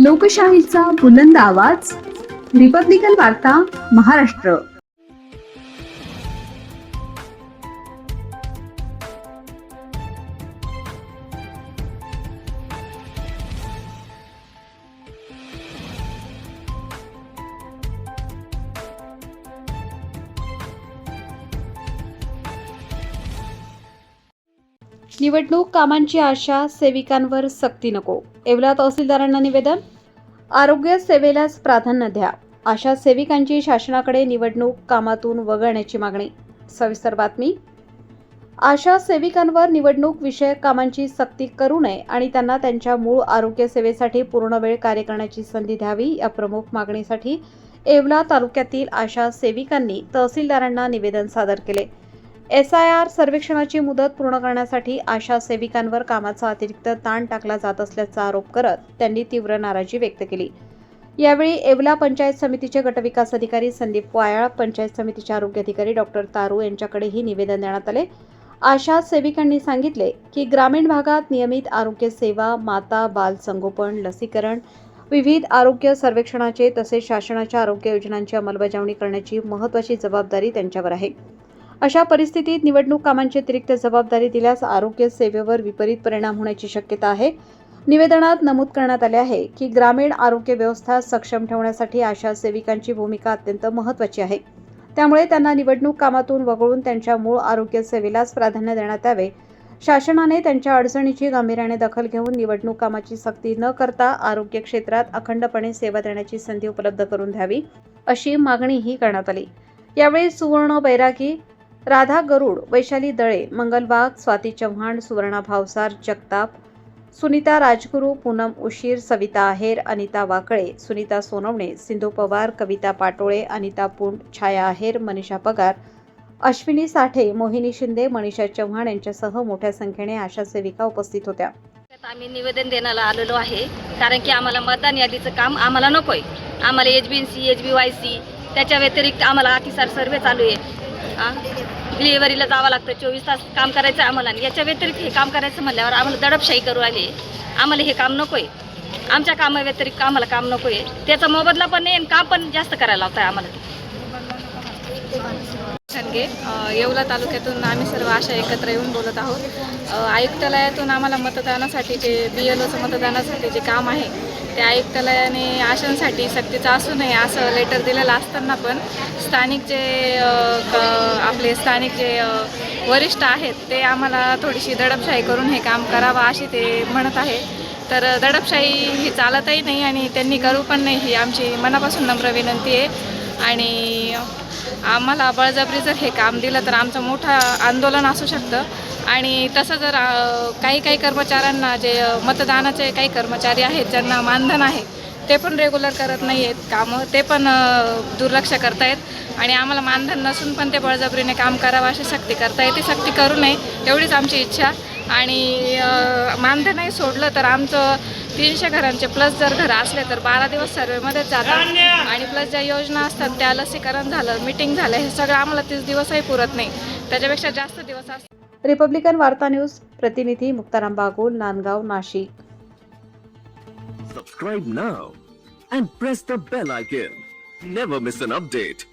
लोकशाहीचा बुलंद आवाज, रिपब्लिकन वार्ता महाराष्ट्र. निवडणूक कामांची आशा, सेविकांवर सक्ती नको. येवला तहसीलदारांना निवेदन. आरोग्य सेवेलाच प्राधान्य द्या. आशा सेविकांची शासनाकडे निवडणूक कामातून वगळण्याची मागणी. सविस्तर बातमी. आशा सेविकांवर निवडणूक विषयक कामांची सक्ती करू नये आणि त्यांना त्यांच्या मूळ आरोग्य सेवेसाठी पूर्ण वेळ कार्य करण्याची संधी द्यावी या प्रमुख मागणीसाठी येवला तालुक्यातील आशा सेविकांनी तहसीलदारांना निवेदन सादर केले. SIR सर्वेक्षणाची मुदत पूर्ण करण्यासाठी आशा सेविकांवर कामाचा अतिरिक्त ताण टाकला जात असल्याचा आरोप करत त्यांनी तीव्र नाराजी व्यक्त केली. यावेळी येवला पंचायत समितीचे गटविकास अधिकारी संदीप वायाळ, पंचायत समितीचे आरोग्य अधिकारी डॉक्टर तारू यांच्याकडेही निवेदन देण्यात आले. आशा सेविकांनी सांगितले की ग्रामीण भागात नियमित आरोग्य सेवा, माता बाल संगोपन, लसीकरण, विविध आरोग्य सर्वेक्षणाचे तसेच शासनाच्या आरोग्य योजनांची अंमलबजावणी करण्याची महत्त्वाची जबाबदारी त्यांच्यावर आहे. अशा परिस्थितीत निवडणूक कामांची अतिरिक्त जबाबदारी दिल्यास आरोग्य सेवेवर विपरीत परिणाम होण्याची शक्यता आहे. निवेदनात नमूद करण्यात आले आहे की ग्रामीण आरोग्य व्यवस्था सक्षम ठेवण्यासाठी आशा सेविकांची भूमिका अत्यंत महत्त्वाची आहे. त्यामुळे त्यांना निवडणूक कामातून वगळून त्यांच्या मूळ आरोग्य सेवेलाच प्राधान्य देण्यात यावे. शासनाने त्यांच्या अडचणीची गांभीर्याने दखल घेऊन निवडणूक कामाची सक्ती न करता आरोग्य क्षेत्रात अखंडपणे सेवा देण्याची संधी उपलब्ध करून द्यावी, अशी मागणीही करण्यात आली. यावेळी सुवर्ण बैरागी, राधा गरुड, वैशाली दळे, मंगल वाघ, स्वाती चव्हाण, सुवर्णा भावसार जगताप, सुनीता राजगुरू, पूनम उशीर, सविता आहेर, अनिता वाकळे, सुनीता सोनवणे, सिंधू पवार, कविता पाटोळे, अनिता पुंड, छाया आहेर, मनीषा पगार, अश्विनी साठे, मोहिनी शिंदे, मनीषा चव्हाण यांच्यासह मोठ्या संख्येने आशा सेविका उपस्थित होत्या. आम्ही निवेदन देण्याला आलेलो आहे कारण की आम्हाला मतदान यादीचं काम आम्हाला नकोय. आम्हाला HBNC, HBYC त्याच्या व्यतिरिक्त आम्हाला अतिसार सर्वे चालू आहे. डिलिव्हरीला जावं लागतं, 24 तास काम करायचं आम्हाला. याच्या व्यतिरिक्त हे काम करायचं म्हणल्यावर आम्हाला दडपशाही करू आली. आम्हाला हे काम नको आहे. आमच्या कामाव्यतिरिक्त आम्हाला काम नको आहे. त्याचा मोबदला पण नाही आणि काम पण जास्त करायला लावताय आम्हाला. येवला तालुक्यातून आम्ही सर्व आशा एकत्र येऊन बोलत आहोत. आयुक्तालयातून आम्हाला मतदानासाठी जे BLOचं मतदानासाठी जे काम आहे ते आयुक्तालयाने आशांसाठी सक्तीचं असू नये असं लेटर दिलेलं असताना पण स्थानिक जे वरिष्ठ आहेत ते आम्हाला थोडीशी दडपशाही करून हे काम करावं अशी ते म्हणत आहे. तर दडपशाही ही चालतही नाही आणि त्यांनी करू पण नाही ही आमची मनापासून नम्र विनंती आहे. आणि आम्हाला बळजबरी जर हे काम दिलं तर आमचं मोठं आंदोलन असू शकतं. आणि तसं जर काही कर्मचाऱ्यांना जे मतदानाचे काही कर्मचारी आहेत ज्यांना मानधन आहे ते पण रेग्युलर करत नाही आहेत कामं, ते पण दुर्लक्ष करतायत. आणि आम्हाला मानधन नसून पण ते बळजबरीने काम करावं अशी सक्ती करतायत. ती सक्ती करू नये एवढीच आमची इच्छा. आणि मानधनही सोडलं तर आमचं 300 घरांचे प्लस जर घरं असले तर 12 दिवस सर्वेमध्येच जातात. आणि प्लस ज्या योजना असतात त्या लसीकरण झालं, मीटिंग झालं, हे सगळं आम्हाला 30 दिवसही पुरत नाही. त्याच्यापेक्षा जास्त दिवस असतात. रिपब्लिकन वार्ता न्यूज प्रतिनिधी Muktaram Bagul, Nandgaon, Nashik. Subscribe now and press the bell icon. Never miss an update.